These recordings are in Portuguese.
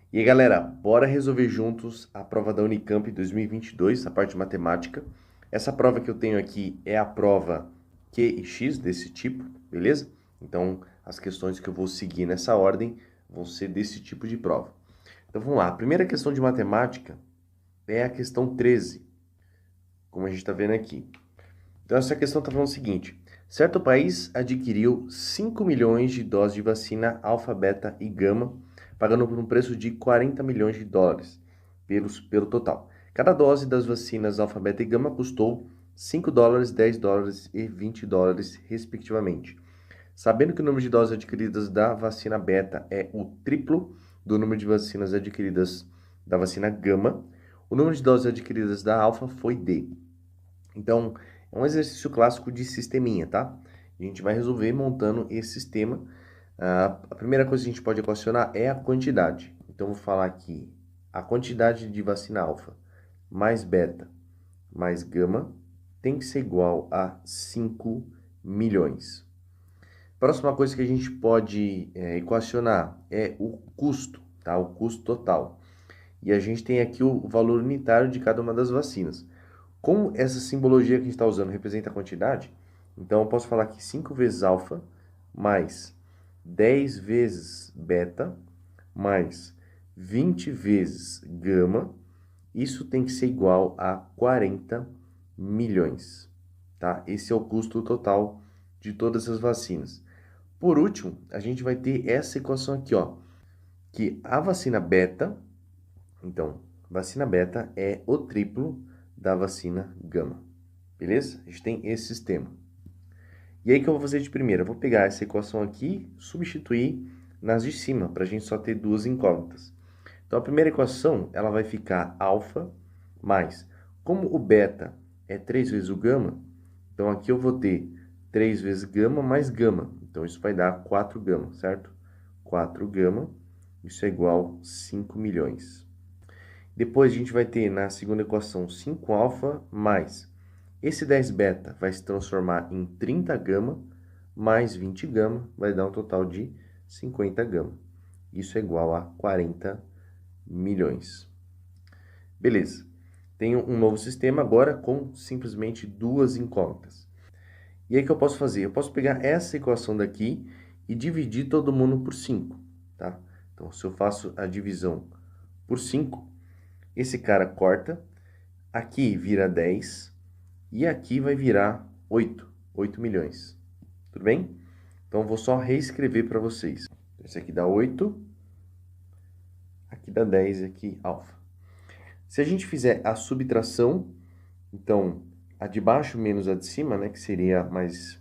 E aí, galera, bora resolver juntos a prova da Unicamp 2022, a parte de matemática. Essa prova que eu tenho aqui é a prova Q e X desse tipo, beleza? Então, as questões que eu vou seguir nessa ordem vão ser desse tipo de prova. Então, vamos lá. A primeira questão de matemática é a questão 13, como a gente está vendo aqui. Então, essa questão está falando o seguinte: certo país adquiriu 5 milhões de doses de vacina alfa, beta e gama, pagando por um preço de 40 milhões de dólares pelo total. Cada dose das vacinas alfa, beta e gama custou 5 dólares, 10 dólares e 20 dólares, respectivamente. Sabendo que o número de doses adquiridas da vacina beta é o triplo do número de vacinas adquiridas da vacina gama, o número de doses adquiridas da alfa foi D. Então, é um exercício clássico de sisteminha, tá? A gente vai resolver montando esse sistema. A primeira coisa que a gente pode equacionar é a quantidade. Então, vou falar aqui, a quantidade de vacina alfa mais beta mais gama tem que ser igual a 5 milhões. Próxima coisa que a gente pode equacionar é o custo, tá? O custo total. E a gente tem aqui o valor unitário de cada uma das vacinas. Como essa simbologia que a gente está usando representa a quantidade, então eu posso falar que 5 vezes alfa mais 10 vezes beta mais 20 vezes gama, isso tem que ser igual a 40 milhões, tá? Esse é o custo total de todas as vacinas. Por último, a gente vai ter essa equação aqui, ó, que a vacina beta, então, vacina beta é o triplo da vacina gama. Beleza? A gente tem esse sistema. E aí, o que eu vou fazer de primeira? Eu vou pegar essa equação aqui, substituir nas de cima, para a gente só ter duas incógnitas. Então, a primeira equação, ela vai ficar alfa mais, como o beta é 3 vezes o gama, então aqui eu vou ter 3 vezes gama mais gama. Então, isso vai dar 4 gama, certo? 4 gama, isso é igual a 5 milhões. Depois, a gente vai ter na segunda equação 5 alfa mais esse 10 beta vai se transformar em 30 gama, mais 20 gama, vai dar um total de 50 gama. Isso é igual a 40 milhões. Beleza. Tenho um novo sistema agora com simplesmente duas incógnitas. E aí o que eu posso fazer? Eu posso pegar essa equação daqui e dividir todo mundo por 5, tá? Então, se eu faço a divisão por 5, esse cara corta, aqui vira 10, e aqui vai virar 8 milhões. Tudo bem? Então, vou só reescrever para vocês. Esse aqui dá 8, aqui dá 10 e aqui alfa. Se a gente fizer a subtração, então, a de baixo menos a de cima, né, que seria mais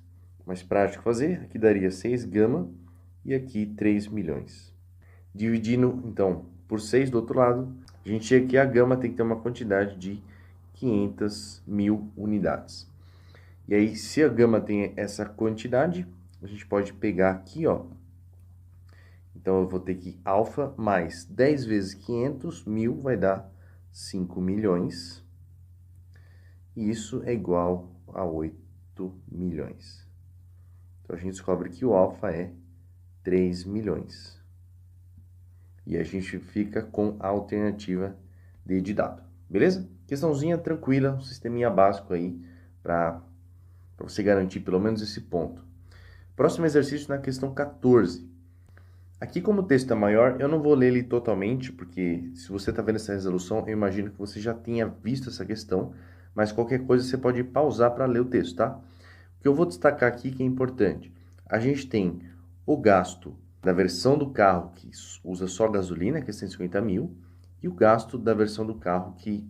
prático fazer, aqui daria 6 gama e aqui 3 milhões. Dividindo, então, por 6 do outro lado, a gente chega que a gama tem que ter uma quantidade de 500 mil unidades. E aí, se a gama tem essa quantidade, a gente pode pegar aqui, ó. Então, eu vou ter que alfa mais 10 vezes 500 mil vai dar 5 milhões. E isso é igual a 8 milhões. Então, a gente descobre que o alfa é 3 milhões. E a gente fica com a alternativa D de dado. Beleza? Questãozinha tranquila, um sisteminha básico aí para você garantir pelo menos esse ponto. Próximo exercício na questão 14. Aqui, como o texto é maior, eu não vou ler ele totalmente, porque se você está vendo essa resolução, eu imagino que você já tenha visto essa questão, mas qualquer coisa você pode pausar para ler o texto, tá? O que eu vou destacar aqui que é importante. A gente tem o gasto da versão do carro que usa só gasolina, que é 150 mil, e o gasto da versão do carro que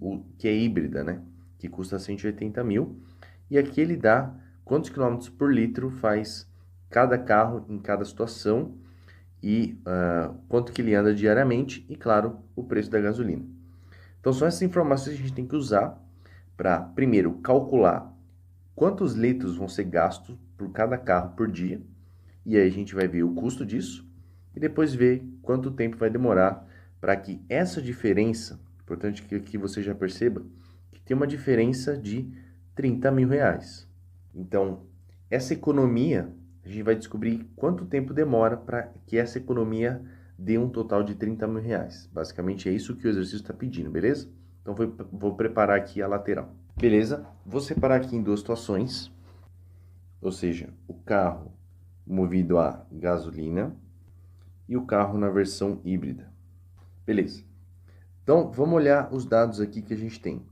é híbrida, né? Que custa 180 mil. E aqui ele dá quantos quilômetros por litro faz cada carro em cada situação e quanto que ele anda diariamente e, claro, o preço da gasolina. Então, são essas informações que a gente tem que usar para, primeiro, calcular quantos litros vão ser gastos por cada carro por dia, e aí a gente vai ver o custo disso, e depois ver quanto tempo vai demorar para que essa diferença, importante que aqui você já perceba, que tem uma diferença de 30 mil reais. Então, essa economia, a gente vai descobrir quanto tempo demora para que essa economia dê um total de 30 mil reais. Basicamente é isso que o exercício está pedindo, beleza? Então vou preparar aqui a lateral. Beleza? Vou separar aqui em duas situações, ou seja, o carro movido a gasolina e o carro na versão híbrida. Beleza. Então, vamos olhar os dados aqui que a gente tem.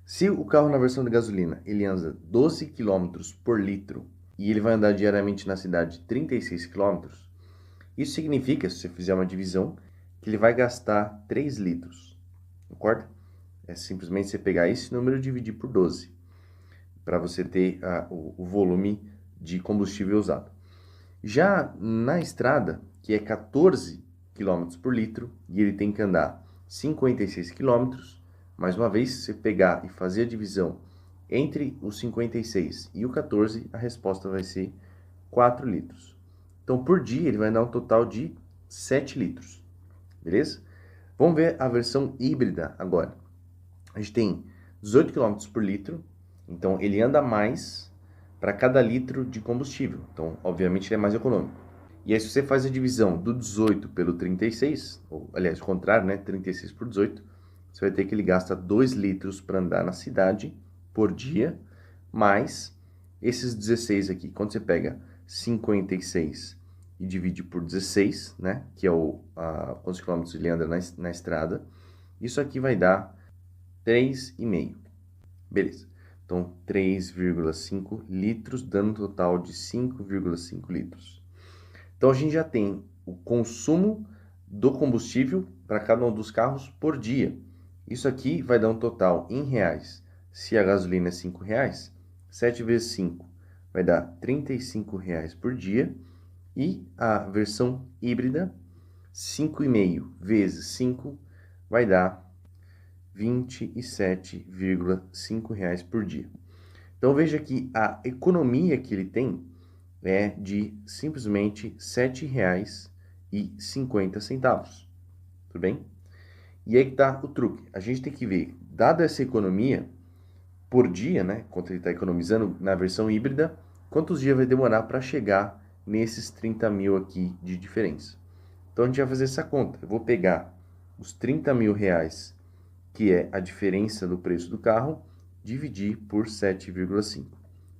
Se o carro na versão de gasolina, ele anda 12 km por litro e ele vai andar diariamente na cidade 36 km, isso significa, se você fizer uma divisão, que ele vai gastar 3 litros, concorda? É simplesmente você pegar esse número e dividir por 12, para você ter o volume de combustível usado. Já na estrada, que é 14 km por litro, e ele tem que andar 56 km, mais uma vez, se você pegar e fazer a divisão entre os 56 e o 14, a resposta vai ser 4 litros. Então, por dia, ele vai dar um total de 7 litros, beleza? Vamos ver a versão híbrida agora. A gente tem 18 km por litro, então ele anda mais para cada litro de combustível. Então, obviamente, ele é mais econômico. E aí, se você faz a divisão do 18 pelo 36, ou, aliás, o contrário, né? 36 por 18, você vai ter que ele gasta 2 litros para andar na cidade por dia, mais esses 16 aqui. Quando você pega 56 e divide por 16, né? Que é quantos quilômetros ele anda na estrada, isso aqui vai dar 3,5. Beleza. Então, 3,5 litros, dando um total de 5,5 litros. Então, a gente já tem o consumo do combustível para cada um dos carros por dia. Isso aqui vai dar um total em reais. Se a gasolina é R$5, 7 vezes 5 vai dar R$35 por dia. E a versão híbrida, 5,5 vezes 5 vai dar R$27,5 por dia. Então, veja que a economia que ele tem é de simplesmente R$7,50. Tudo bem? E aí que tá o truque. A gente tem que ver, dada essa economia por dia, né? Quanto ele está economizando na versão híbrida, quantos dias vai demorar para chegar nesses 30 mil aqui de diferença. Então, a gente vai fazer essa conta. Eu vou pegar os 30 mil reais, que é a diferença do preço do carro, dividir por 7,5.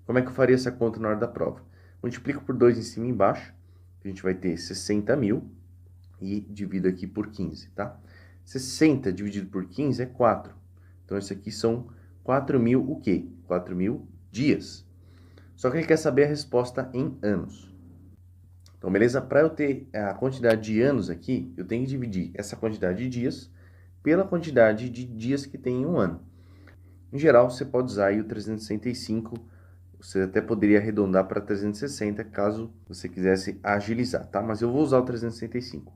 Como é que eu faria essa conta na hora da prova? Multiplico por 2 em cima e embaixo, a gente vai ter 60 mil e divido aqui por 15, tá? 60 dividido por 15 é 4. Então, isso aqui são 4 mil o quê? 4 mil dias. Só que ele quer saber a resposta em anos. Então, beleza? Para eu ter a quantidade de anos aqui, eu tenho que dividir essa quantidade de dias pela quantidade de dias que tem em um ano. Em geral, você pode usar aí o 365, você até poderia arredondar para 360, caso você quisesse agilizar, tá? Mas eu vou usar o 365.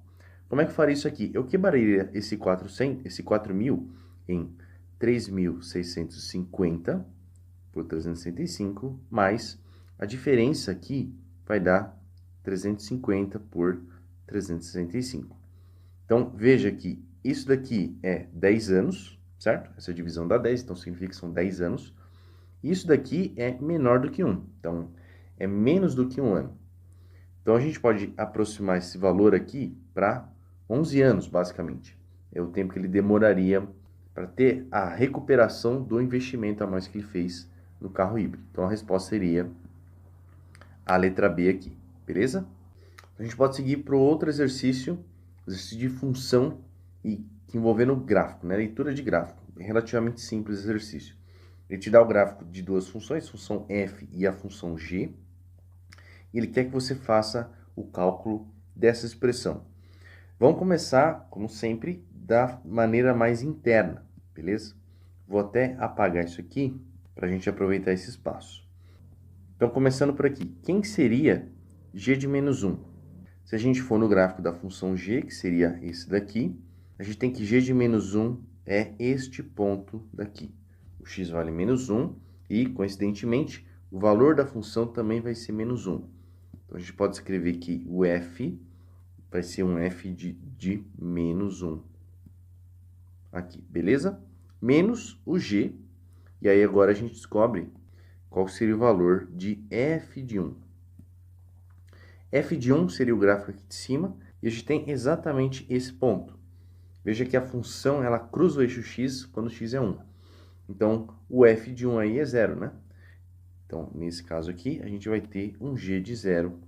Como é que eu faria isso aqui? Eu quebraria esse 4.000 em 3.650 por 365, mais a diferença aqui vai dar 350 por 365. Então, veja que isso daqui é 10 anos, certo? Essa divisão dá 10, então significa que são 10 anos. Isso daqui é menor do que 1, então é menos do que 1 ano. Então, a gente pode aproximar esse valor aqui para 11 anos, basicamente. É o tempo que ele demoraria para ter a recuperação do investimento a mais que ele fez no carro híbrido. Então, a resposta seria a letra B aqui, beleza? A gente pode seguir para o outro exercício de função e envolvendo gráfico, né? Leitura de gráfico. É relativamente simples exercício. Ele te dá o gráfico de duas funções, função f e a função g. E ele quer que você faça o cálculo dessa expressão. Vamos começar, como sempre, da maneira mais interna, beleza? Vou até apagar isso aqui para a gente aproveitar esse espaço. Então, começando por aqui. Quem seria g de menos 1? Se a gente for no gráfico da função g, que seria esse daqui, a gente tem que g de menos 1 é este ponto daqui. O x vale menos 1 e, coincidentemente, o valor da função também vai ser menos 1. Então, a gente pode escrever que o f vai ser um f de menos 1. Aqui, beleza? Menos o g. E aí, agora a gente descobre qual seria o valor de f de 1. F de 1 seria o gráfico aqui de cima, e a gente tem exatamente esse ponto. Veja que a função ela cruza o eixo x quando x é 1. Então, o f de 1 aí é 0, né? Então, nesse caso aqui, a gente vai ter um g de 0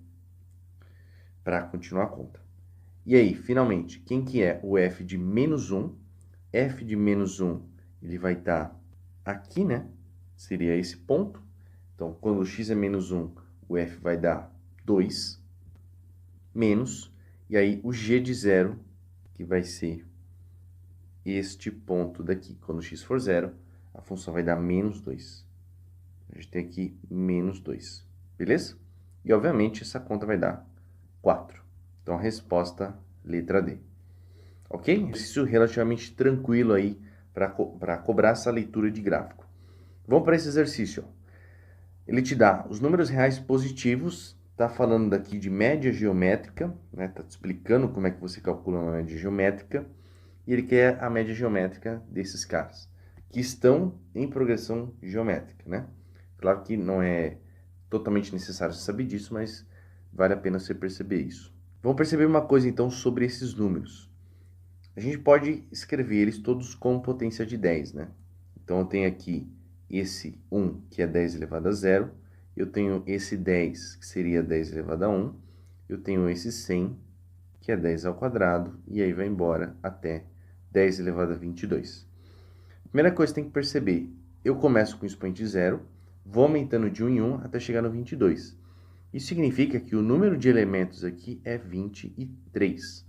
para continuar a conta. E aí, finalmente, quem que é o f de menos 1? F de menos 1, ele vai estar aqui, né? Seria esse ponto. Então, quando x é menos 1, o f vai dar 2, menos, e aí o g de 0, que vai ser este ponto daqui. Quando x for 0, a função vai dar menos 2. A gente tem aqui menos 2, beleza? E, obviamente, essa conta vai dar 4. Então, a resposta, letra D. Ok? Exercício relativamente tranquilo aí para cobrar essa leitura de gráfico. Vamos para esse exercício. Ele te dá os números reais positivos, tá falando daqui de média geométrica, né? Tá te explicando como é que você calcula uma média geométrica, e ele quer a média geométrica desses caras, que estão em progressão geométrica, né? Claro que não é totalmente necessário você saber disso, mas vale a pena você perceber isso. Vamos perceber uma coisa, então, sobre esses números. A gente pode escrever eles todos com potência de 10, né? Então, eu tenho aqui esse 1, que é 10 elevado a 0. Eu tenho esse 10, que seria 10 elevado a 1. Eu tenho esse 100, que é 10 ao quadrado. E aí vai embora até 10 elevado a 22. Primeira coisa que você tem que perceber, eu começo com o expoente 0, vou aumentando de 1 em 1 até chegar no 22. Isso significa que o número de elementos aqui é 23,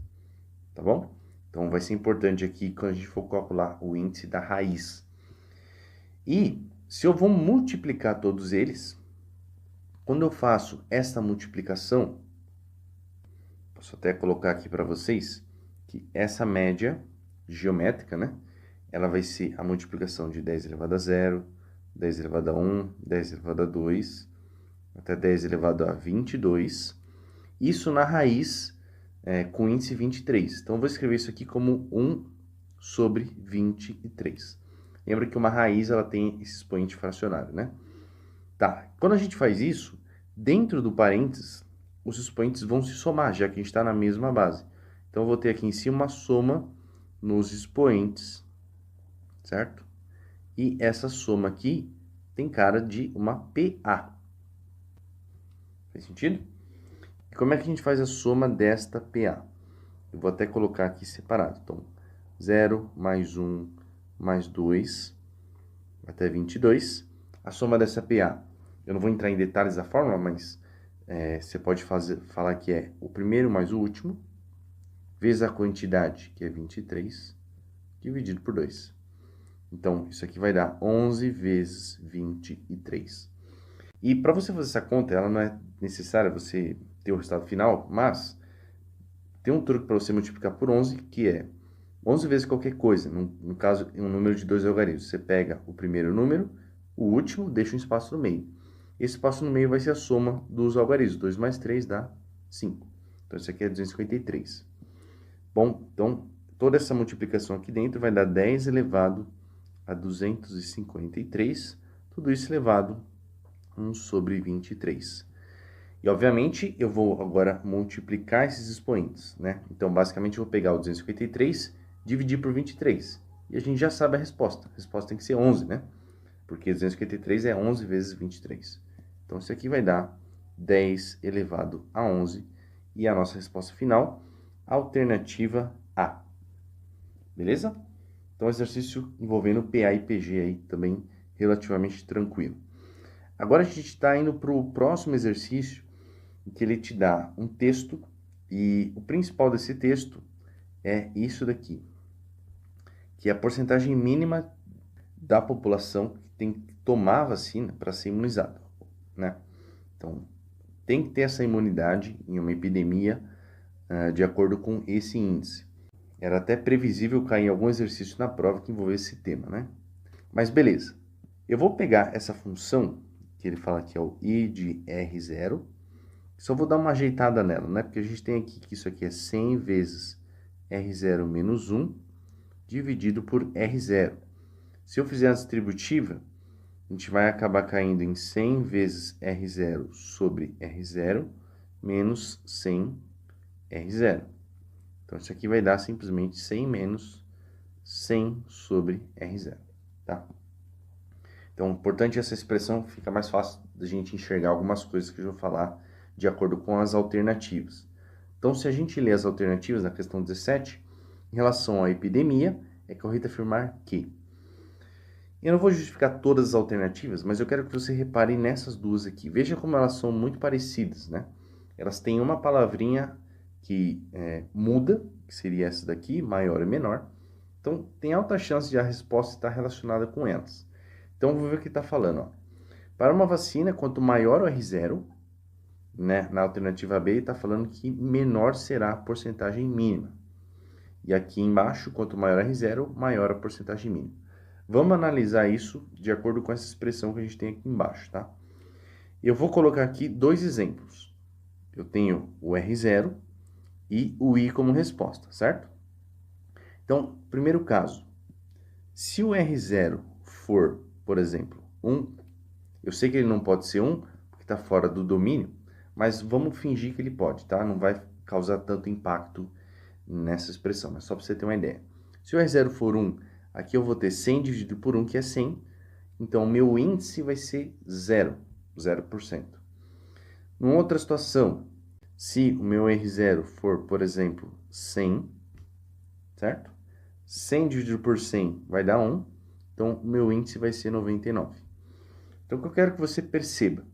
tá bom? Então, vai ser importante aqui quando a gente for calcular o índice da raiz. E, se eu vou multiplicar todos eles, quando eu faço essa multiplicação, posso até colocar aqui para vocês, que essa média geométrica, né? Ela vai ser a multiplicação de 10 elevado a 0, 10 elevado a 1, 10 elevado a 2, até 10 elevado a 22. Isso na raiz com índice 23. Então, eu vou escrever isso aqui como 1 sobre 23. Lembra que uma raiz ela tem esse expoente fracionário, né? Tá, quando a gente faz isso, dentro do parênteses, os expoentes vão se somar, já que a gente está na mesma base. Então, eu vou ter aqui em cima uma soma nos expoentes, certo? E essa soma aqui tem cara de uma PA. Faz sentido? E como é que a gente faz a soma desta PA? Eu vou até colocar aqui separado. Então, 0 mais 1 mais 2 até 22. A soma dessa PA, eu não vou entrar em detalhes da fórmula, mas você pode falar que é o primeiro mais o último, vezes a quantidade, que é 23, dividido por 2. Então, isso aqui vai dar 11 vezes 23. E para você fazer essa conta, ela não é necessária você ter o resultado final, mas tem um truque para você multiplicar por 11, que é 11 vezes qualquer coisa. No caso, um número de 2 algarismos. Você pega o primeiro número, o último, deixa um espaço no meio. Esse espaço no meio vai ser a soma dos algarismos. 2 mais 3 dá 5. Então, isso aqui é 253. Bom, então, toda essa multiplicação aqui dentro vai dar 10 elevado a 253. Tudo isso elevado a 1 sobre 23. E, obviamente, eu vou agora multiplicar esses expoentes, né? Então, basicamente, eu vou pegar o 253, dividir por 23. E a gente já sabe a resposta. A resposta tem que ser 11, né? Porque 253 é 11 vezes 23. Então, isso aqui vai dar 10 elevado a 11. E a nossa resposta final, alternativa A. Beleza? Então, exercício envolvendo PA e PG aí também relativamente tranquilo. Agora, a gente está indo para o próximo exercício, que ele te dá um texto, e o principal desse texto é isso daqui, que é a porcentagem mínima da população que tem que tomar a vacina para ser imunizado, né? Então, tem que ter essa imunidade em uma epidemia de acordo com esse índice. Era até previsível cair em algum exercício na prova que envolvesse esse tema, né? Mas beleza, eu vou pegar essa função, que ele fala que é o I de R0, só vou dar uma ajeitada nela, né? Porque a gente tem aqui que isso aqui é 100 vezes R0 menos 1 dividido por R0. Se eu fizer a distributiva, a gente vai acabar caindo em 100 vezes R0 sobre R0 menos 100 R0. Então, isso aqui vai dar simplesmente 100 menos 100 sobre R0, tá? Então, importante essa expressão, fica mais fácil da gente enxergar algumas coisas que eu vou falar de acordo com as alternativas. Então, se a gente ler as alternativas na questão 17, em relação à epidemia, é correto afirmar que... Eu não vou justificar todas as alternativas, mas eu quero que você repare nessas duas aqui. Veja como elas são muito parecidas, né? Elas têm uma palavrinha que muda, que seria essa daqui, maior e menor. Então, tem alta chance de a resposta estar relacionada com elas. Então, vou ver o que está falando. Ó. Para uma vacina, quanto maior o R0, né, na alternativa B, está falando que menor será a porcentagem mínima. E aqui embaixo, quanto maior R0, maior a porcentagem mínima. Vamos analisar isso de acordo com essa expressão que a gente tem aqui embaixo, tá? Eu vou colocar aqui dois exemplos. Eu tenho o R0 e o I como resposta, certo? Então, primeiro caso, se o R0 for, por exemplo, 1, eu sei que ele não pode ser 1, porque está fora do domínio, mas vamos fingir que ele pode, tá? Não vai causar tanto impacto nessa expressão, mas só para você ter uma ideia. Se o R0 for 1, aqui eu vou ter 100 dividido por 1, que é 100, então o meu índice vai ser 0, 0%. Numa outra situação, se o meu R0 for, por exemplo, 100, certo? 100 dividido por 100 vai dar 1, então o meu índice vai ser 99. Então, o que eu quero que você perceba,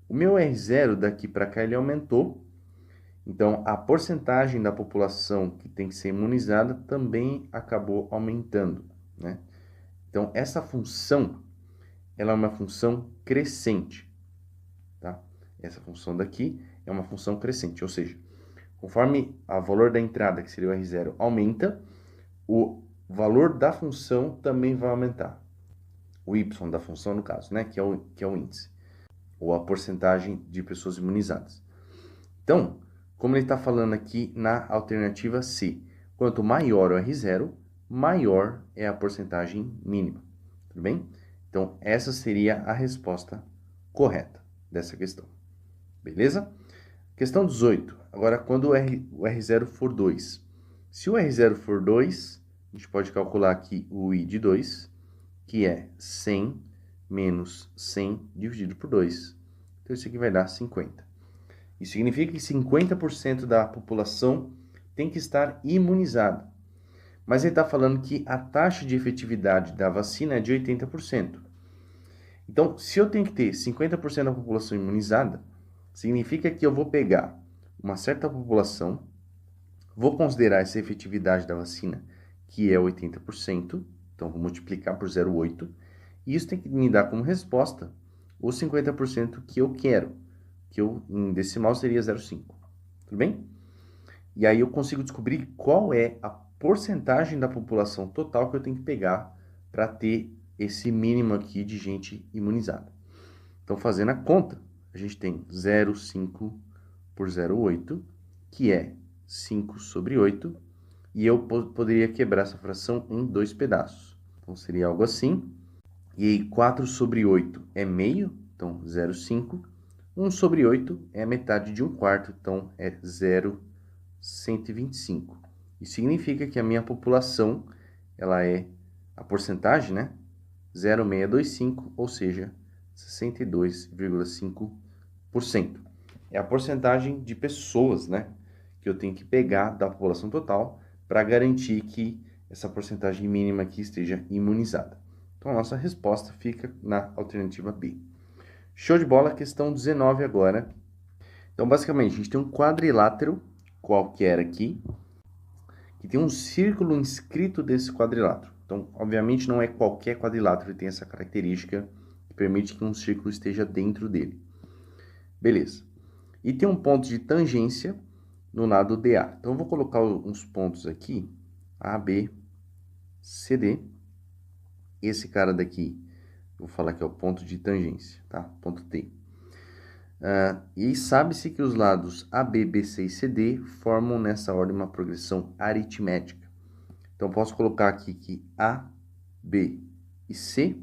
o meu R0 daqui para cá ele aumentou, então a porcentagem da população que tem que ser imunizada também acabou aumentando, né? Então, essa função, ela é uma função crescente, tá? Essa função daqui é uma função crescente, ou seja, conforme o valor da entrada, que seria o R0, aumenta, o valor da função também vai aumentar. O Y da função, no caso, né? Que é o índice, ou a porcentagem de pessoas imunizadas. Então, como ele está falando aqui na alternativa C, quanto maior o R0, maior é a porcentagem mínima, tudo bem? Então, essa seria a resposta correta dessa questão, beleza? Questão 18, agora quando o R0 for 2. Se o R0 for 2, a gente pode calcular aqui o I de 2, que é 100 menos 100 dividido por 2. Então, isso aqui vai dar 50. Isso significa que 50% da população tem que estar imunizada. Mas ele está falando que a taxa de efetividade da vacina é de 80%. Então, se eu tenho que ter 50% da população imunizada, significa que eu vou pegar uma certa população, vou considerar essa efetividade da vacina, que é 80%, então vou multiplicar por 0,8, e isso tem que me dar como resposta os 50% que eu quero, que em decimal seria 0,5, tudo bem? E aí eu consigo descobrir qual é a porcentagem da população total que eu tenho que pegar para ter esse mínimo aqui de gente imunizada. Então, fazendo a conta, a gente tem 0,5 por 0,8, que é 5 sobre 8, e eu poderia quebrar essa fração em dois pedaços. Então, seria algo assim. E aí, 4 sobre 8 é meio, então 0,5. 1 sobre 8 é a metade de 1/4, então é 0,125. Isso significa que a minha população, ela é a porcentagem, né? 0,625, ou seja, 62,5%. É a porcentagem de pessoas, né, que eu tenho que pegar da população total para garantir que essa porcentagem mínima aqui esteja imunizada. Então, a nossa resposta fica na alternativa B. Show de bola, questão 19 agora. Então, basicamente, a gente tem um quadrilátero qualquer aqui, que tem um círculo inscrito desse quadrilátero. Então, obviamente, não é qualquer quadrilátero, ele tem essa característica que permite que um círculo esteja dentro dele. Beleza. E tem um ponto de tangência no lado DA. Então, eu vou colocar uns pontos aqui, A, B, C, D. Esse cara daqui, eu vou falar que é o ponto de tangência, tá? Ponto T. E sabe-se que os lados AB, BC e CD formam nessa ordem uma progressão aritmética. Então, posso colocar aqui que A, B e C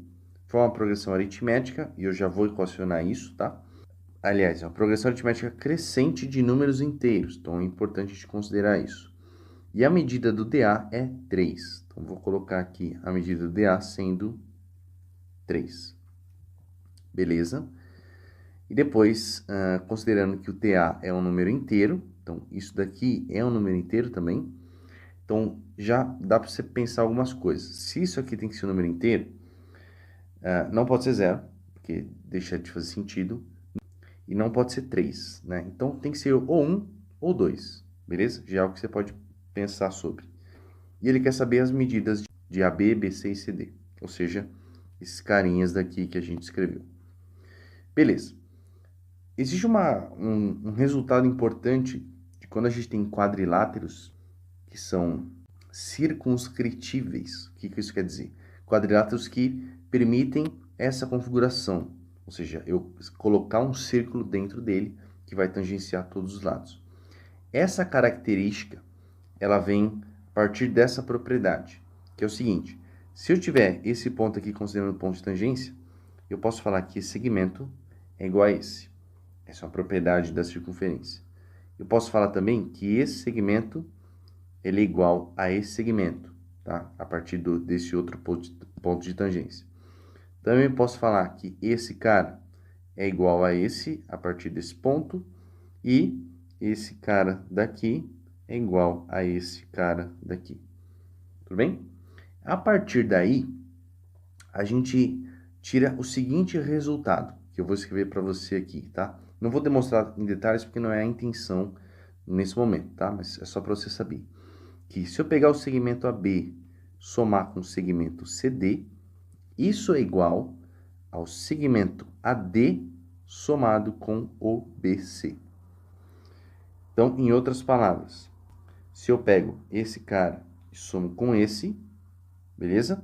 formam uma progressão aritmética, e eu já vou equacionar isso, tá? Aliás, é uma progressão aritmética crescente de números inteiros, então é importante a gente considerar isso. E a medida do DA é 3. Então, vou colocar aqui a medida do DA sendo 3. Beleza? E depois, considerando que o TA é um número inteiro, então isso daqui é um número inteiro também, então já dá para você pensar algumas coisas. Se isso aqui tem que ser um número inteiro, não pode ser 0, porque deixa de fazer sentido, e não pode ser 3, né? Então tem que ser ou 1 ou 2, beleza? Já é o que você pode pensar sobre. E ele quer saber as medidas de AB, BC e CD, ou seja, esses carinhas daqui que a gente escreveu. Beleza. Existe um resultado importante de quando a gente tem quadriláteros que são circunscritíveis. O que isso quer dizer? Quadriláteros que permitem essa configuração, ou seja, eu colocar um círculo dentro dele que vai tangenciar todos os lados. Essa característica, ela vem a partir dessa propriedade, que é o seguinte: se eu tiver esse ponto aqui considerando o ponto de tangência, eu posso falar que esse segmento é igual a esse. Essa é uma propriedade da circunferência. Eu posso falar também que esse segmento ele é igual a esse segmento, tá? A partir desse outro ponto de tangência. Também posso falar que esse cara é igual a esse a partir desse ponto e esse cara daqui é igual a esse cara daqui. Tudo bem? A partir daí, a gente tira o seguinte resultado, que eu vou escrever para você aqui, tá? Não vou demonstrar em detalhes porque não é a intenção nesse momento, tá? Mas é só para você saber que se eu pegar o segmento AB, somar com o segmento CD, isso é igual ao segmento AD somado com o BC. Então, em outras palavras, se eu pego esse cara e somo com esse, beleza?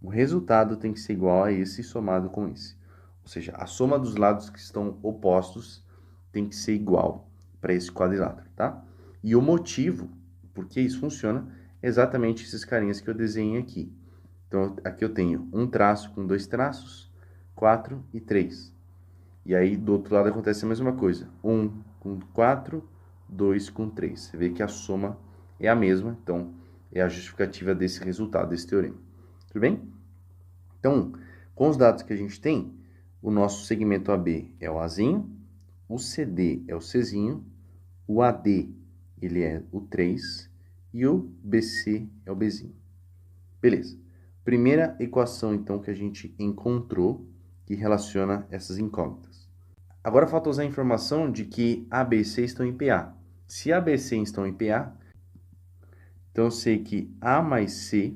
O resultado tem que ser igual a esse somado com esse. Ou seja, a soma dos lados que estão opostos tem que ser igual para esse quadrilátero, tá? E o motivo por que isso funciona é exatamente esses carinhas que eu desenhei aqui. Então, aqui eu tenho um traço com 2 traços, 4 e 3. E aí, do outro lado acontece a mesma coisa. 1 com 4, 2 com 3. Você vê que a soma é a mesma, então é a justificativa desse resultado, desse teorema. Tudo bem? Então, com os dados que a gente tem, o nosso segmento AB é o Azinho, o CD é o Czinho, o AD ele é o 3 e o BC é o Bzinho. Beleza. Primeira equação, então, que a gente encontrou que relaciona essas incógnitas. Agora falta usar a informação de que A, B e C estão em PA. Se A, B e C estão em PA, então eu sei que A mais C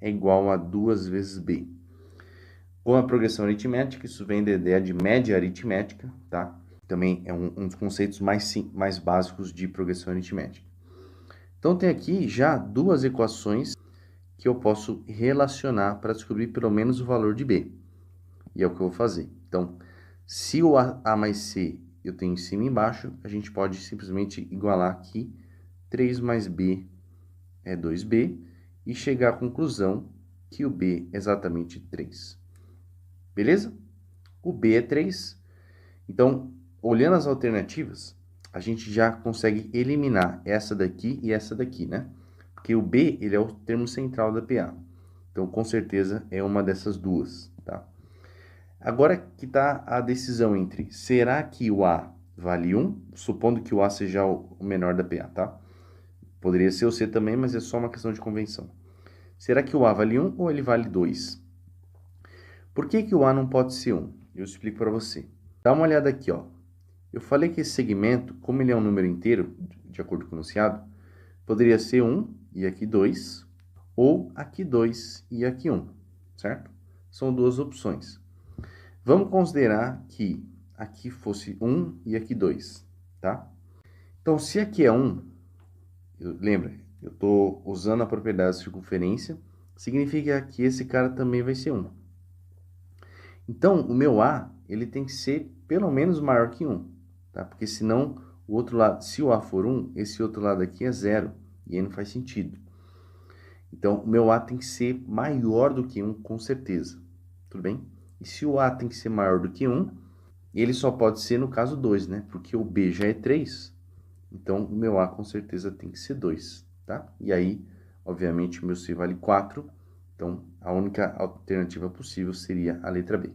é igual a 2 vezes B. Com a progressão aritmética, isso vem da ideia de média aritmética, tá? Também é um dos conceitos mais básicos de progressão aritmética. Então, tem aqui já duas equações que eu posso relacionar para descobrir pelo menos o valor de B. E é o que eu vou fazer. Então, se o A mais C eu tenho em cima e embaixo, a gente pode simplesmente igualar aqui 3 mais B é 2B e chegar à conclusão que o B é exatamente 3. Beleza? O B é 3. Então, olhando as alternativas, a gente já consegue eliminar essa daqui e essa daqui, né? Porque o B, ele é o termo central da PA. Então, com certeza, é uma dessas duas, tá? Agora que está a decisão entre, será que o A vale 1? Supondo que o A seja o menor da PA, tá? Poderia ser o C também, mas é só uma questão de convenção. Será que o A vale 1 ou ele vale 2? Por que o A não pode ser 1? Eu explico para você. Dá uma olhada aqui, ó. Eu falei que esse segmento, como ele é um número inteiro, de acordo com o enunciado, poderia ser 1 e aqui 2, ou aqui 2 e aqui 1, certo? São duas opções. Vamos considerar que aqui fosse 1 e aqui 2, tá? Então, se aqui é 1, lembra, eu estou usando a propriedade de circunferência, significa que esse cara também vai ser 1. Então, o meu A, ele tem que ser pelo menos maior que 1, tá? Porque senão, o outro lado, se o A for 1, esse outro lado aqui é 0, e aí não faz sentido. Então, o meu A tem que ser maior do que 1, com certeza, tudo bem? E se o A tem que ser maior do que 1, ele só pode ser no caso 2, né? Porque o B já é 3, então o meu A com certeza tem que ser 2, tá? tá? E aí, obviamente, meu C vale 4, então a única alternativa possível seria a letra B.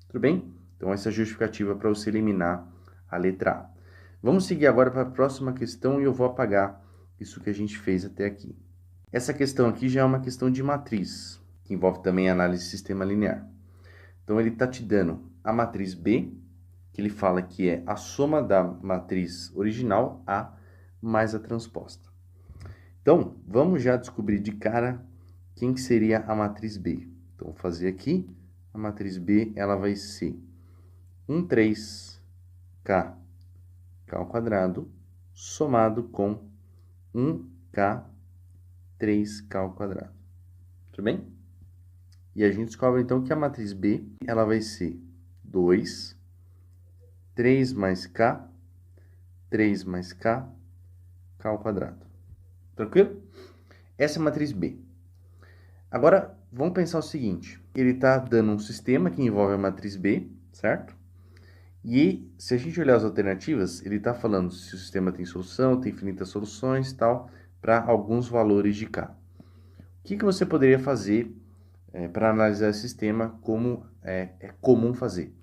Tudo bem? Então, essa é a justificativa para você eliminar a letra A. Vamos seguir agora para a próxima questão e eu vou apagar isso que a gente fez até aqui. Essa questão aqui já é uma questão de matriz, que envolve também análise de sistema linear. Então, ele está te dando a matriz B, que ele fala que é a soma da matriz original, A, mais a transposta. Então, vamos já descobrir de cara quem que seria a matriz B. Então, vou fazer aqui, a matriz B, ela vai ser 13K ao quadrado, somado com 1K 3K ao quadrado. Tudo bem? E a gente descobre, então, que a matriz B, ela vai ser 2, 3 mais K, 3 mais K, K ao quadrado. Tranquilo? Essa é a matriz B. Agora, vamos pensar o seguinte. Ele está dando um sistema que envolve a matriz B, certo? E se a gente olhar as alternativas, ele está falando se o sistema tem solução, tem infinitas soluções e tal, para alguns valores de K. O que você poderia fazer para analisar esse sistema como é comum fazer?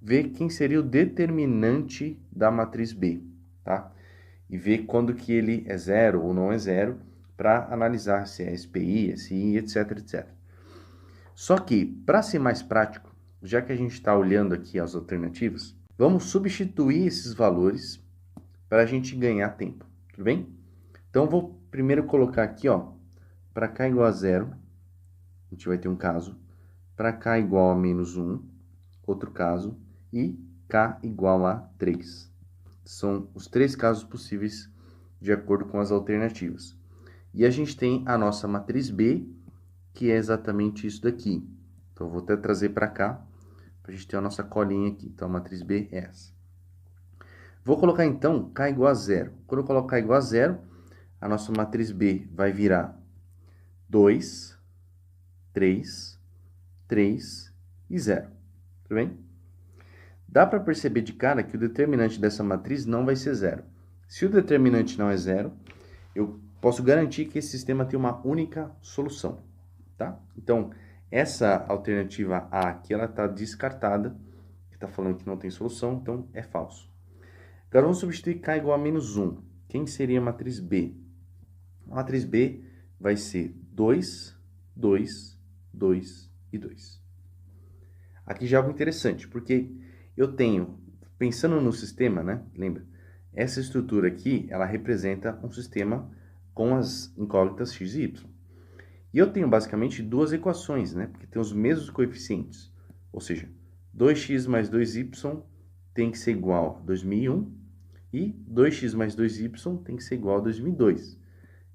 Ver quem seria o determinante da matriz B, tá? E ver quando que ele é zero ou não é zero, para analisar se é SPI, SI, etc, etc. Só que, para ser mais prático, já que a gente está olhando aqui as alternativas, vamos substituir esses valores para a gente ganhar tempo, tudo bem? Então, vou primeiro colocar aqui, ó, para K igual a zero, a gente vai ter um caso, para K igual a menos 1, outro caso, e K igual a 3. São os 3 casos possíveis de acordo com as alternativas. E a gente tem a nossa matriz B, que é exatamente isso daqui. Então, eu vou até trazer para cá, para a gente ter a nossa colinha aqui. Então, a matriz B é essa. Vou colocar, então, K igual a zero. Quando eu colocar K igual a zero, a nossa matriz B vai virar 2, 3, 3 e 0. Tudo bem? Dá para perceber de cara que o determinante dessa matriz não vai ser zero. Se o determinante não é zero, eu posso garantir que esse sistema tem uma única solução, tá? Então, essa alternativa A aqui, ela está descartada, que está falando que não tem solução, então é falso. Agora, vamos substituir K igual a menos 1. Quem seria a matriz B? A matriz B vai ser 2, 2, 2 e 2. Aqui já é algo interessante, porque eu tenho, pensando no sistema, né? Lembra? Essa estrutura aqui, ela representa um sistema com as incógnitas x e y. E eu tenho basicamente duas equações, né? Porque tem os mesmos coeficientes. Ou seja, 2x mais 2y tem que ser igual a 2001 e 2x mais 2y tem que ser igual a 2002.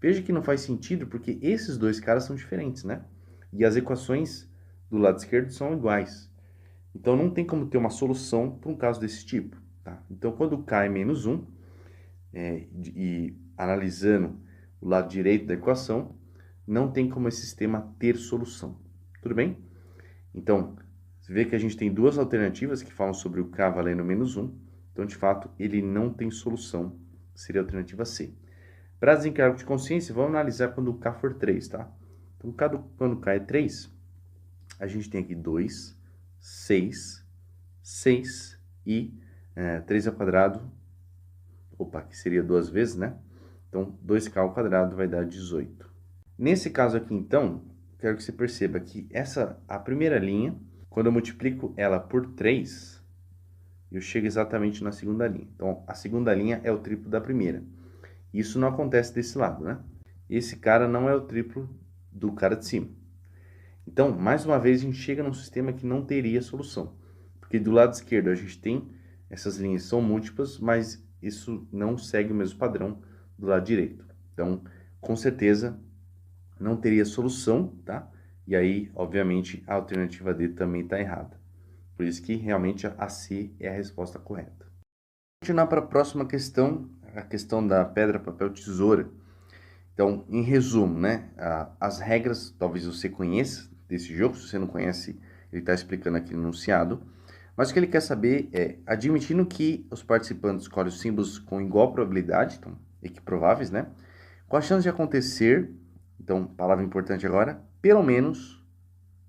Veja que não faz sentido porque esses dois caras são diferentes, né? E as equações do lado esquerdo são iguais. Então, não tem como ter uma solução para um caso desse tipo, tá? Então, quando k é menos 1, e analisando o lado direito da equação, não tem como esse sistema ter solução. Tudo bem? Então, você vê que a gente tem duas alternativas que falam sobre o k valendo menos 1. Então, de fato, ele não tem solução. Seria a alternativa C. Para desencargo de consciência, vamos analisar quando o k for 3, tá? Então, quando k é 3, a gente tem aqui 2, 6, 6 e 3 ao quadrado. Opa, que seria 2 vezes, né? Então, 2k ao quadrado vai dar 18. Nesse caso aqui, então, quero que você perceba que a primeira linha, quando eu multiplico ela por 3, eu chego exatamente na segunda linha. Então, a segunda linha é o triplo da primeira. Isso não acontece desse lado, né? Esse cara não é o triplo do cara de cima. Então, mais uma vez, a gente chega num sistema que não teria solução. Porque do lado esquerdo a gente tem, essas linhas são múltiplas, mas isso não segue o mesmo padrão do lado direito. Então, com certeza, não teria solução, tá? E aí, obviamente, a alternativa D também está errada. Por isso que, realmente, a C é a resposta correta. Vamos continuar para a próxima questão, a questão da pedra, papel, tesoura. Então, em resumo, né? As regras, talvez você conheça desse jogo. Se você não conhece, ele está explicando aqui no enunciado. Mas o que ele quer saber é, admitindo que os participantes escolhem os símbolos com igual probabilidade, então, equiprováveis, né? Com a chance de acontecer, então, palavra importante agora, pelo menos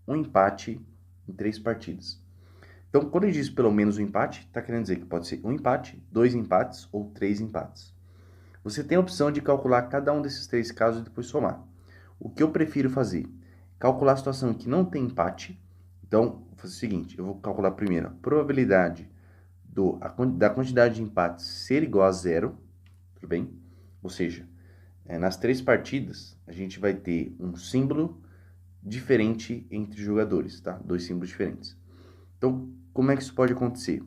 um empate em 3 partidas. Então, quando ele diz pelo menos um empate, está querendo dizer que pode ser um empate, 2 empates ou 3 empates. Você tem a opção de calcular cada um desses 3 casos e depois somar. O que eu prefiro fazer? Calcular a situação em que não tem empate. Então, vou fazer o seguinte, eu vou calcular primeiro a probabilidade da quantidade de empates ser igual a 0, tudo bem? Ou seja, nas 3 partidas, a gente vai ter um símbolo diferente entre jogadores, tá? 2 símbolos diferentes. Então, como é que isso pode acontecer?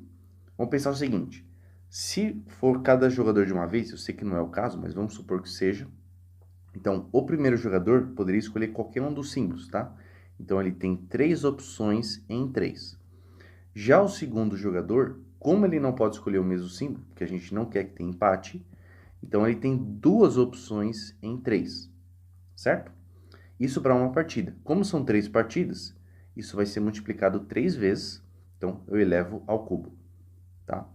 Vamos pensar o seguinte, se for cada jogador de uma vez, eu sei que não é o caso, mas vamos supor que seja, então o primeiro jogador poderia escolher qualquer um dos símbolos, tá? Então ele tem 3 opções em 3. Já o segundo jogador, como ele não pode escolher o mesmo símbolo, porque a gente não quer que tenha empate, então ele tem 2 opções em 3, certo? Isso para uma partida. Como são 3 partidas, isso vai ser multiplicado 3 vezes, então eu elevo ao cubo, tá?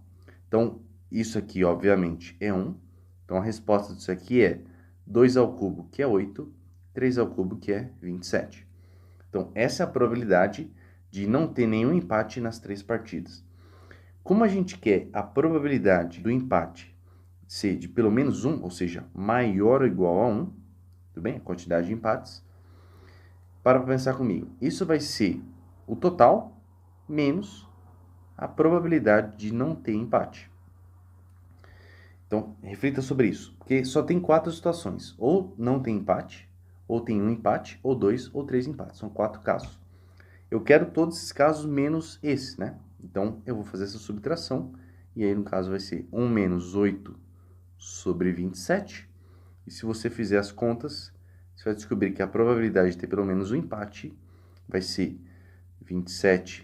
Então, isso aqui, obviamente, é 1. Então, a resposta disso aqui é 2 ao cubo, que é 8, 3 ao cubo, que é 27. Então, essa é a probabilidade de não ter nenhum empate nas 3 partidas. Como a gente quer a probabilidade do empate ser de pelo menos 1, ou seja, maior ou igual a 1, tudo bem? A quantidade de empates. Para pensar comigo. Isso vai ser o total menos a probabilidade de não ter empate. Então, reflita sobre isso, porque só tem 4 situações. Ou não tem empate, ou tem um empate, ou 2 ou 3 empates. São 4 casos. Eu quero todos esses casos menos esse, né? Então, eu vou fazer essa subtração, e aí, no caso, vai ser 1 menos 8 sobre 27. E se você fizer as contas, você vai descobrir que a probabilidade de ter pelo menos um empate vai ser 27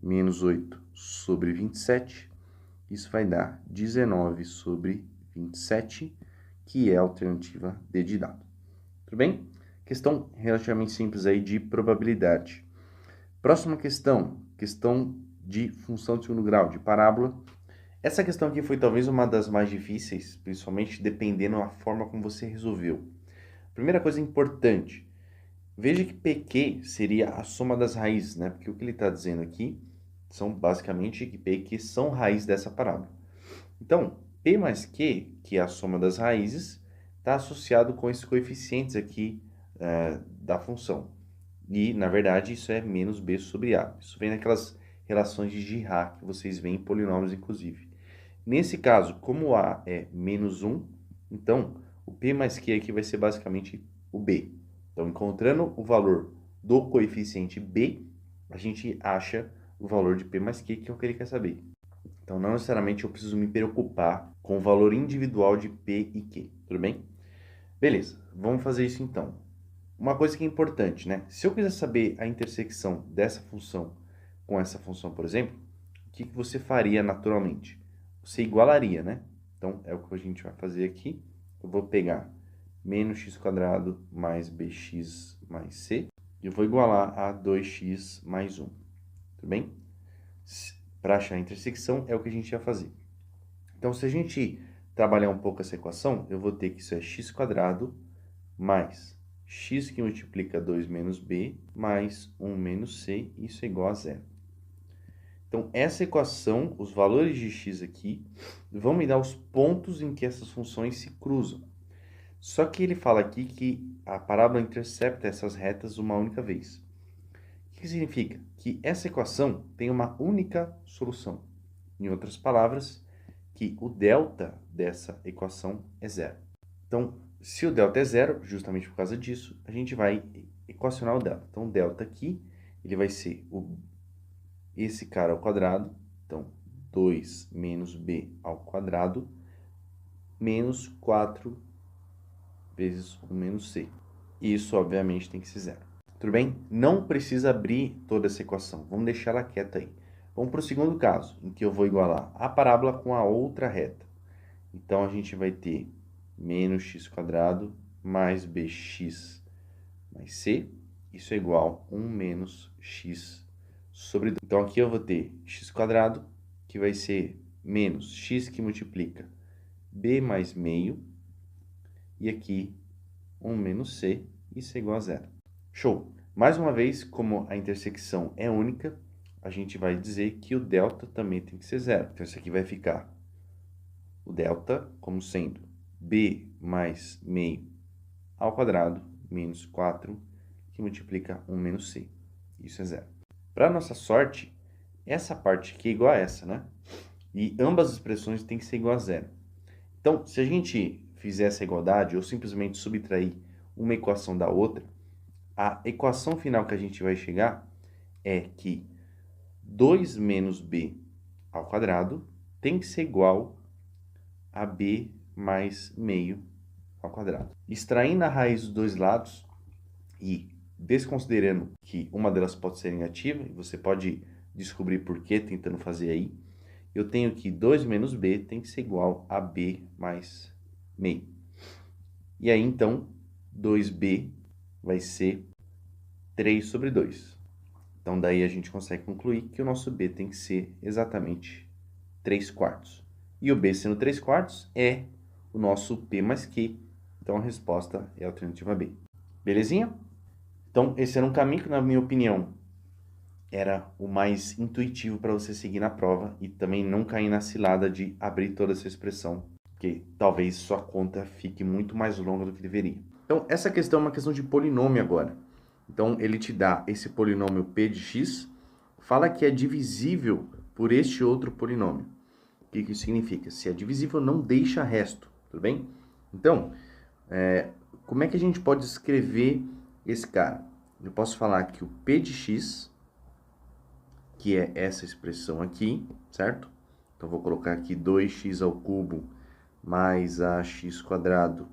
menos 8 sobre 27. Isso vai dar 19 sobre 27, que é a alternativa D de dado. Tudo bem? Questão relativamente simples aí de probabilidade. Próxima questão, questão de função de segundo grau, de parábola. Essa questão aqui foi talvez uma das mais difíceis, principalmente dependendo da forma como você resolveu. Primeira coisa importante, veja que PQ seria a soma das raízes, né? Porque o que ele está dizendo aqui são basicamente que P e Q são raiz dessa parábola. Então, P mais Q, que é a soma das raízes, está associado com esses coeficientes aqui da função. E, na verdade, isso é menos B sobre A. Isso vem naquelas relações de Girard que vocês veem em polinômios, inclusive. Nesse caso, como A é menos 1, então o P mais Q aqui vai ser basicamente o B. Então, encontrando o valor do coeficiente B, a gente acha o valor de P mais Q, que é o que ele quer saber. Então, não necessariamente eu preciso me preocupar com o valor individual de P e Q, tudo bem? Beleza, vamos fazer isso então. Uma coisa que é importante, né? Se eu quiser saber a intersecção dessa função com essa função, por exemplo, o que você faria naturalmente? Você igualaria, né? Então, é o que a gente vai fazer aqui. Eu vou pegar menos x² mais bx mais c, e eu vou igualar a 2x mais 1, tudo bem? Para achar a intersecção, é o que a gente vai fazer. Então, se a gente trabalhar um pouco essa equação, eu vou ter que isso é x² mais x que multiplica 2 menos b, mais 1 menos c, isso é igual a 0. Então, essa equação, os valores de x aqui, vão me dar os pontos em que essas funções se cruzam. Só que ele fala aqui que a parábola intercepta essas retas uma única vez. O que significa? Que essa equação tem uma única solução. Em outras palavras, que o delta dessa equação é 0. Então, se o delta é 0, justamente por causa disso, a gente vai equacionar o delta. Então, o delta aqui, ele vai ser esse cara ao quadrado, então 2 menos b ao quadrado, menos 4 vezes 1 menos c. E isso, obviamente, tem que ser 0. Tudo bem? Não precisa abrir toda essa equação. Vamos deixar ela quieta aí. Vamos para o segundo caso, em que eu vou igualar a parábola com a outra reta. Então, a gente vai ter menos x² mais bx mais c. Isso é igual a 1 menos x sobre 2. Então, aqui eu vou ter x², que vai ser menos x que multiplica b mais meio. E aqui 1 menos c, isso é igual a zero. Show! Mais uma vez, como a intersecção é única, a gente vai dizer que o delta também tem que ser zero. Então, isso aqui vai ficar o delta como sendo b mais meio ao quadrado menos 4, que multiplica 1 menos c. Isso é zero. Para nossa sorte, essa parte aqui é igual a essa, né? E ambas as expressões têm que ser igual a zero. Então, se a gente fizer essa igualdade ou simplesmente subtrair uma equação da outra, a equação final que a gente vai chegar é que 2 menos b ao quadrado tem que ser igual a b mais meio ao quadrado. Extraindo a raiz dos dois lados e desconsiderando que uma delas pode ser negativa, e você pode descobrir por que tentando fazer aí, eu tenho que 2 menos b tem que ser igual a b mais meio. E aí, então, 2b vai ser 3 sobre 2. Então, daí a gente consegue concluir que o nosso b tem que ser exatamente 3 quartos. E o b sendo 3 quartos é o nosso p mais q. Então, a resposta é a alternativa B. Belezinha? Então, esse era um caminho que, na minha opinião, era o mais intuitivo para você seguir na prova e também não cair na cilada de abrir toda essa expressão, porque talvez sua conta fique muito mais longa do que deveria. Então, essa questão é uma questão de polinômio agora. Então, ele te dá esse polinômio p de x, fala que é divisível por este outro polinômio. O que isso significa? Se é divisível, não deixa resto, tudo bem? Então, como é que a gente pode escrever esse cara? Eu posso falar que o p de x, que é essa expressão aqui, certo? Então, vou colocar aqui 2x ao cubo mais ax quadrado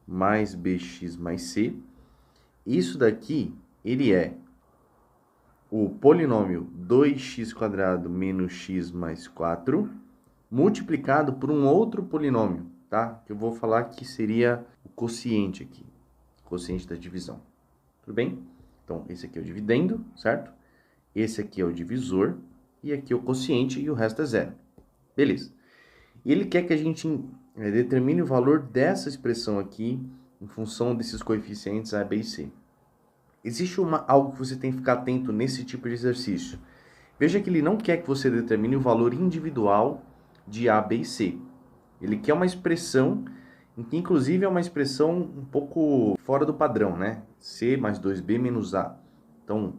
mais bx mais c. Isso daqui, ele é o polinômio 2x² menos x mais 4, multiplicado por um outro polinômio, tá? Que eu vou falar que seria o quociente aqui, quociente da divisão. Tudo bem? Então, esse aqui é o dividendo, certo? Esse aqui é o divisor, e aqui é o quociente, e o resto é zero. Beleza. E ele quer que a gente determine o valor dessa expressão aqui, em função desses coeficientes A, B e C. Existe algo que você tem que ficar atento nesse tipo de exercício. Veja que ele não quer que você determine o valor individual de A, B e C. Ele quer uma expressão, em que inclusive é uma expressão um pouco fora do padrão, né? C mais 2B menos A. Então,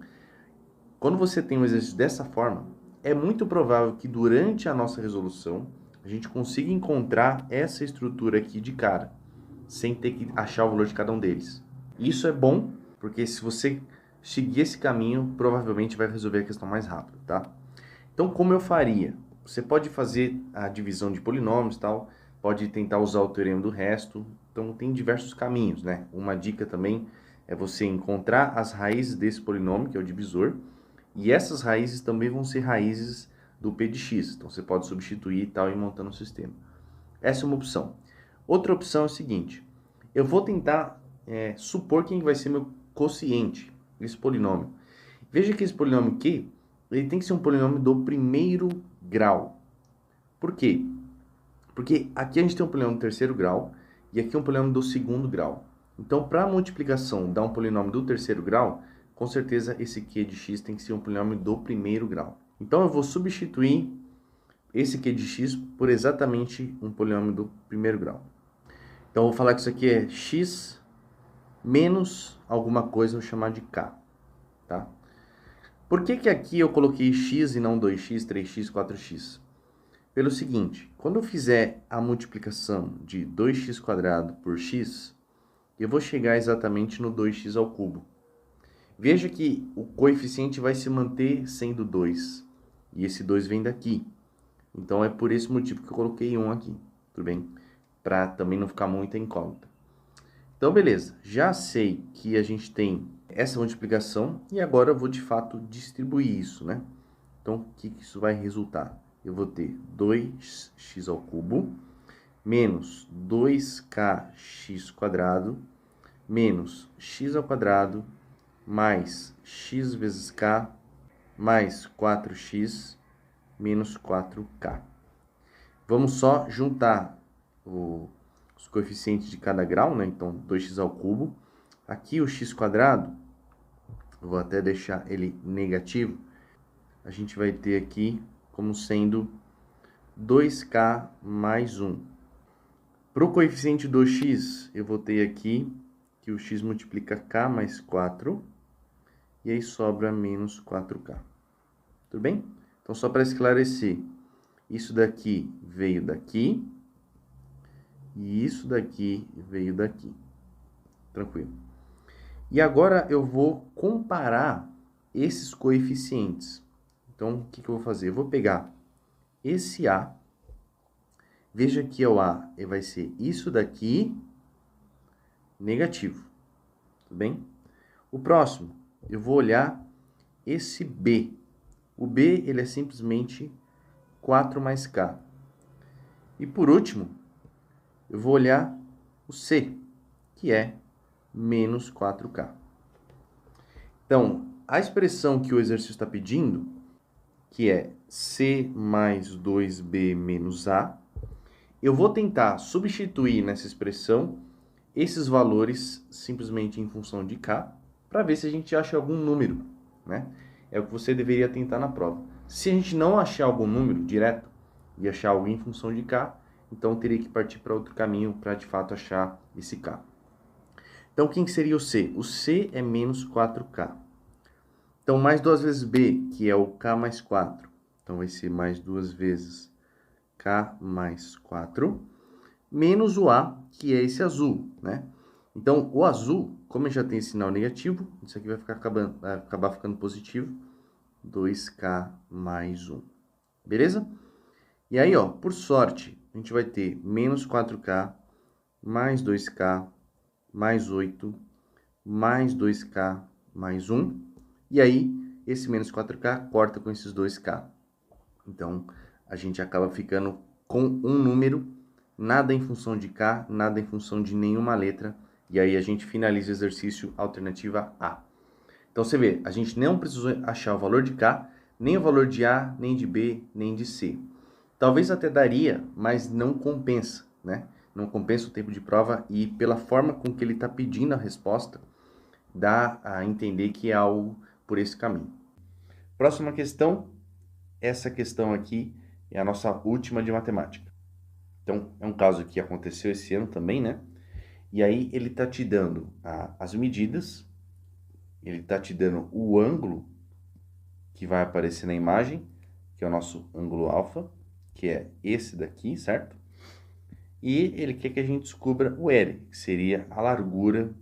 quando você tem um exercício dessa forma, é muito provável que durante a nossa resolução, a gente consiga encontrar essa estrutura aqui de cara, sem ter que achar o valor de cada um deles. Isso é bom, porque se você seguir esse caminho, provavelmente vai resolver a questão mais rápido, tá? Então, como eu faria? Você pode fazer a divisão de polinômios e tal, pode tentar usar o teorema do resto, então tem diversos caminhos, né? Uma dica também é você encontrar as raízes desse polinômio, que é o divisor, e essas raízes também vão ser raízes do p de x, então você pode substituir e tal e ir montando o sistema. Essa é uma opção. Outra opção é o seguinte, eu vou tentar supor quem vai ser meu quociente, esse polinômio. Veja que esse polinômio aqui, ele tem que ser um polinômio do primeiro grau. Por quê? Porque aqui a gente tem um polinômio do terceiro grau e aqui um polinômio do segundo grau. Então, para a multiplicação dar um polinômio do terceiro grau, com certeza esse q de x tem que ser um polinômio do primeiro grau. Então, eu vou substituir esse q de x por exatamente um polinômio do primeiro grau. Então, eu vou falar que isso aqui é x menos alguma coisa, eu vou chamar de k, tá? Por que aqui eu coloquei x e não 2x, 3x, 4x? Pelo seguinte, quando eu fizer a multiplicação de 2x² por x, eu vou chegar exatamente no 2x ao cubo. Veja que o coeficiente vai se manter sendo 2, e esse 2 vem daqui. Então, é por esse motivo que eu coloquei 1 aqui, tudo bem? Para também não ficar muita incógnita. Então, beleza. Já sei que a gente tem essa multiplicação, e agora eu vou, de fato, distribuir isso, né? Então, o que isso vai resultar? Eu vou ter 2x ao cubo menos 2kx² menos x ao quadrado mais x vezes k mais 4x menos 4k. Vamos só juntar os coeficientes de cada grau, né? Então, 2x ao cubo. Aqui o x quadrado, eu vou até deixar ele negativo. A gente vai ter aqui como sendo 2k mais 1. Para o coeficiente do x, eu vou ter aqui que o x multiplica k mais 4, e aí sobra menos 4k. Tudo bem? Então, só para esclarecer, isso daqui veio daqui, e isso daqui veio daqui. Tranquilo. E agora eu vou comparar esses coeficientes. Então, o que eu vou fazer? Eu vou pegar esse A, veja que o A vai ser isso daqui, negativo, tudo bem? O próximo, eu vou olhar esse B. O B, ele é simplesmente 4 mais K. E por último, eu vou olhar o C, que é menos 4K. Então, a expressão que o exercício está pedindo, que é C mais 2B menos A, eu vou tentar substituir nessa expressão esses valores simplesmente em função de K, para ver se a gente acha algum número, né? É o que você deveria tentar na prova. Se a gente não achar algum número direto e achar algo em função de K, então eu teria que partir para outro caminho para de fato achar esse K. Então, quem seria o C? O C é menos 4K. Então, mais 2 vezes B, que é o K mais 4. Então, vai ser mais 2 vezes K mais 4, menos o A, que é esse azul, né? Então, o azul, como já tem sinal negativo, isso aqui vai acabar ficando positivo, 2K mais 1. Beleza? E aí, ó, por sorte, a gente vai ter menos 4K, mais 2K, mais 8, mais 2K, mais 1. E aí, esse menos 4K corta com esses 2K. Então, a gente acaba ficando com um número, nada em função de K, nada em função de nenhuma letra. E aí, a gente finaliza o exercício alternativa A. Então, você vê, a gente não precisou achar o valor de K, nem o valor de A, nem de B, nem de C. Talvez até daria, mas não compensa, né? Não compensa o tempo de prova e pela forma com que ele está pedindo a resposta, dá a entender que é algo por esse caminho. Próxima questão, essa questão aqui é a nossa última de matemática. Então, é um caso que aconteceu esse ano também, né? E aí ele está te dando as medidas, ele está te dando o ângulo que vai aparecer na imagem, que é o nosso ângulo alfa, que é esse daqui, certo? E ele quer que a gente descubra o L, que seria a largura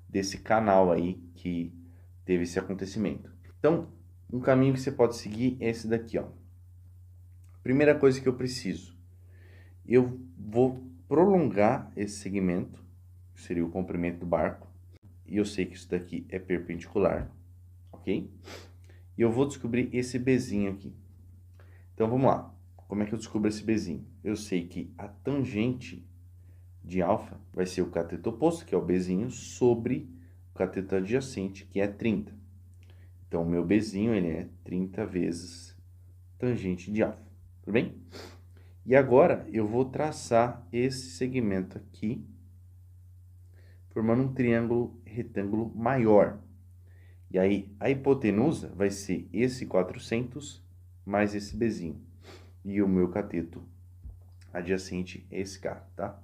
desse canal aí que teve esse acontecimento. Então, um caminho que você pode seguir é esse daqui, ó. Primeira coisa que eu preciso, eu vou prolongar esse segmento, que seria o comprimento do barco, e eu sei que isso daqui é perpendicular, ok? E eu vou descobrir esse Bzinho aqui. Então, vamos lá. Como é que eu descubro esse Bzinho? Eu sei que a tangente de alfa vai ser o cateto oposto, que é o Bzinho, sobre o cateto adjacente, que é 30. Então, o meu Bzinho, ele é 30 vezes tangente de alfa. Tudo bem? E agora, eu vou traçar esse segmento aqui, formando um triângulo retângulo maior. E aí, a hipotenusa vai ser esse 400 mais esse Bzinho. E o meu cateto adjacente é esse K, tá?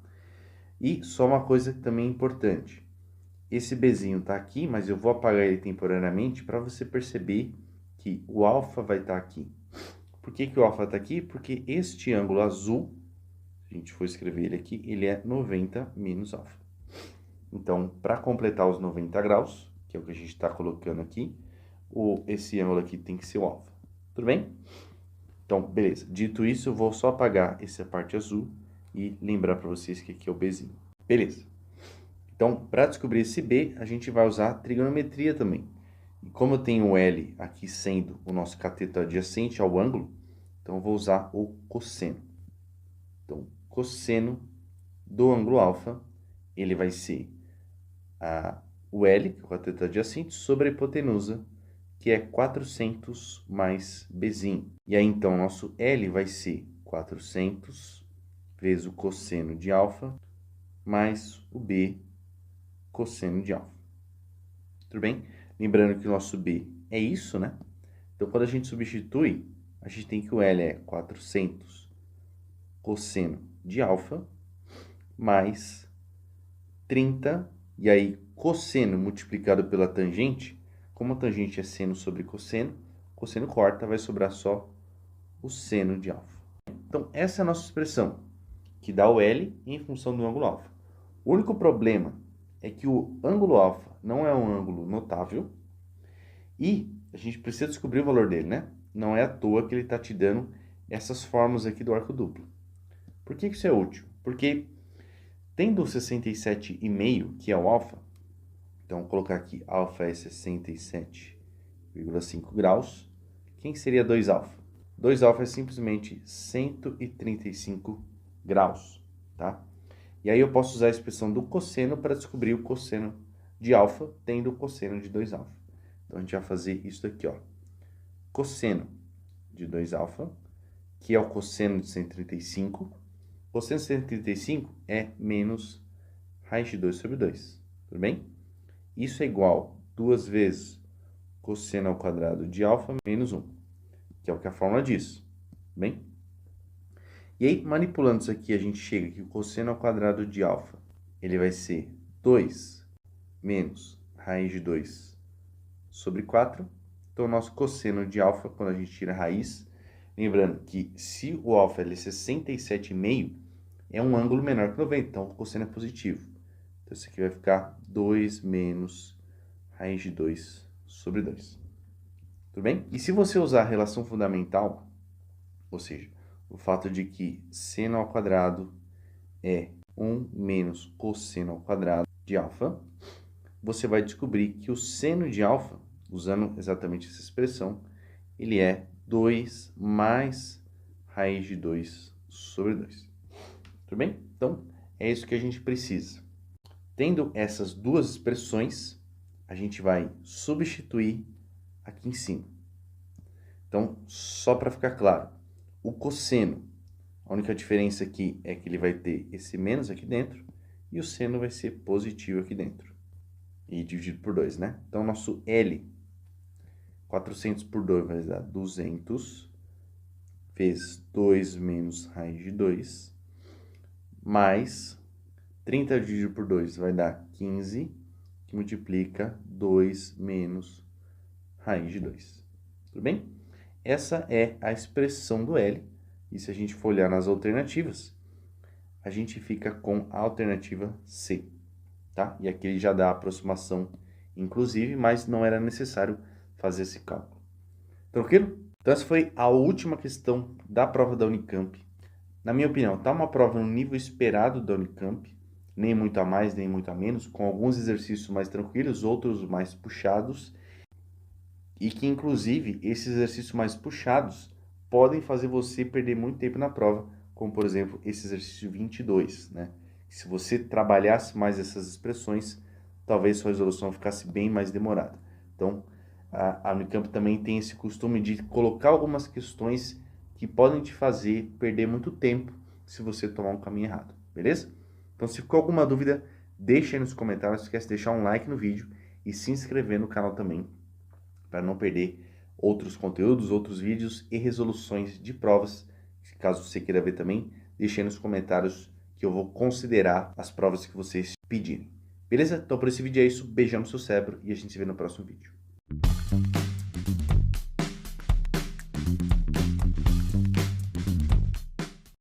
E só uma coisa também importante. Esse Bzinho tá aqui, mas eu vou apagar ele temporariamente para você perceber que o alfa vai estar aqui. Por que o alfa está aqui? Porque este ângulo azul, se a gente for escrever ele aqui, ele é 90 menos alfa. Então, para completar os 90 graus, que é o que a gente está colocando aqui, esse ângulo aqui tem que ser o alfa. Tudo bem? Então, beleza. Dito isso, eu vou só apagar essa parte azul e lembrar para vocês que aqui é o Bzinho. Beleza. Então, para descobrir esse B, a gente vai usar trigonometria também. E como eu tenho o L aqui sendo o nosso cateto adjacente ao ângulo, então eu vou usar o cosseno. Então, cosseno do ângulo alfa, ele vai ser o L, que é o cateto adjacente, sobre a hipotenusa, que é 400 mais Bzinho. E aí, então, nosso L vai ser 400 vezes o cosseno de alfa mais o B cosseno de alfa. Tudo bem? Lembrando que o nosso B é isso, né? Então, quando a gente substitui, a gente tem que o L é 400 cosseno de alfa mais 30, e aí cosseno multiplicado pela tangente, como a tangente é seno sobre cosseno corta, vai sobrar só o seno de alfa. Então, essa é a nossa expressão, que dá o L em função do ângulo alfa. O único problema é que o ângulo alfa não é um ângulo notável e a gente precisa descobrir o valor dele, né? Não é à toa que ele está te dando essas formas aqui do arco duplo. Por que isso é útil? Porque tendo 67,5, que é o alfa, então vou colocar aqui alfa é 67,5 graus, quem seria 2 alfa? 2 alfa é simplesmente 135 graus, tá? E aí eu posso usar a expressão do cosseno para descobrir o cosseno de alfa, tendo o cosseno de 2 alfa. Então, a gente vai fazer isso daqui, ó. Cosseno de 2 alfa, que é o cosseno de 135. Cosseno de 135 é menos raiz de 2 sobre 2, tudo bem? Isso é igual a 2 vezes cosseno ao quadrado de alfa menos 1, que é o que a fórmula diz, tudo bem? E aí, manipulando isso aqui, a gente chega que o cosseno ao quadrado de alfa, ele vai ser 2 menos raiz de 2 sobre 4. Então, o nosso cosseno de alfa, quando a gente tira a raiz, lembrando que se o alfa é 67,5, é um ângulo menor que 90, então o cosseno é positivo. Então, isso aqui vai ficar 2 menos raiz de 2 sobre 2. Tudo bem? E se você usar a relação fundamental, ou seja, o fato de que seno ao quadrado é 1 menos cosseno ao quadrado de alfa, você vai descobrir que o seno de alfa, usando exatamente essa expressão, ele é 2 mais raiz de 2 sobre 2. Tudo bem? Então, é isso que a gente precisa. Tendo essas duas expressões, a gente vai substituir aqui em cima. Então, só para ficar claro, o cosseno, a única diferença aqui é que ele vai ter esse menos aqui dentro e o seno vai ser positivo aqui dentro. E dividido por 2, né? Então, nosso L, 400 por 2 vai dar 200 vezes 2 menos raiz de 2, mais 30 dividido por 2 vai dar 15, que multiplica 2 menos raiz de 2. Tudo bem? Essa é a expressão do L. E se a gente for olhar nas alternativas, a gente fica com a alternativa C, tá? E aqui ele já dá a aproximação, inclusive, mas não era necessário fazer esse cálculo. Tranquilo? Então, essa foi a última questão da prova da Unicamp. Na minha opinião, tá uma prova no nível esperado da Unicamp, nem muito a mais, nem muito a menos, com alguns exercícios mais tranquilos, outros mais puxados, e que, inclusive, esses exercícios mais puxados podem fazer você perder muito tempo na prova, como, por exemplo, esse exercício 22, né? Se você trabalhasse mais essas expressões, talvez sua resolução ficasse bem mais demorada. Então, a Unicamp também tem esse costume de colocar algumas questões que podem te fazer perder muito tempo se você tomar um caminho errado, beleza? Então, se ficou alguma dúvida, deixa aí nos comentários, não esquece de deixar um like no vídeo e se inscrever no canal também, para não perder outros conteúdos, outros vídeos e resoluções de provas. Caso você queira ver também, deixe aí nos comentários que eu vou considerar as provas que vocês pedirem. Beleza? Então por esse vídeo é isso, beijão no seu cérebro e a gente se vê no próximo vídeo.